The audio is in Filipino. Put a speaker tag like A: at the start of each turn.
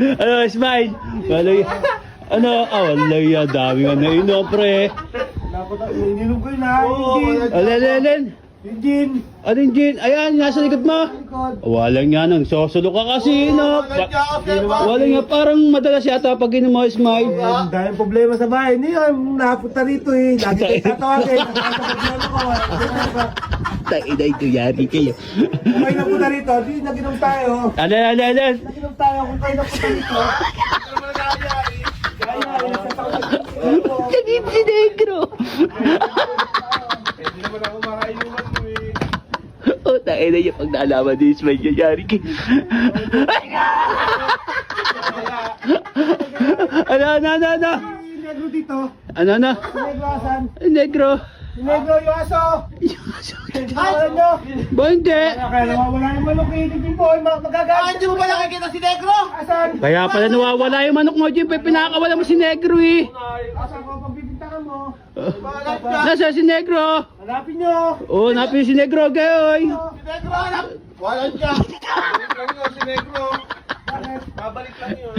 A: Ano, smile? Wala yan. Ano? Wala yan. Dami nga na inom, pre.
B: Ininom ko yun ha.
A: Alin?
B: Yung gin.
A: Ano yung gin? Ayan, nasa likod mo. Walang nga nang sosolo ka kasi, no? Walang nga, parang madalas yata pag inom mo, smile.
B: Dahil problema sa bahay. Hindi yun, napunta rito eh. Lagi tayo tatawagin.
A: Tayo ito, yari kayo.
B: Kung kayo napunta rito, di naginom tayo.
A: Alin?
B: Naginom tayo kung kayo napunta rito.
A: Naging si Negro.
B: Hindi naman ako makainuman mo eh.
A: Tayo na yung pag naalaman ni Ismail yung yari kayo. Ano?
B: Yung negro dito.
A: Ano?
B: Yung negro asan?
A: Negro.
B: Yung negro yung aso. Ay! Nyo.
A: Ba hindi?
B: Kaya nawawala yung manok eh. Hindi po. Magagalit. Hindi mo ba nakikita si negro? Asan?
A: Kaya pala nawawala yung manok mo, Jim. Pinakawala mo si Negro eh.
B: Asan ko pagbibintangan mo?
A: Nasa si Negro?
B: Hanapin nyo.
A: Oo, napin si Negro, gayoy.
B: Si negro hanap. Wala siya. Si negro. Bakit? Babalik lang yun.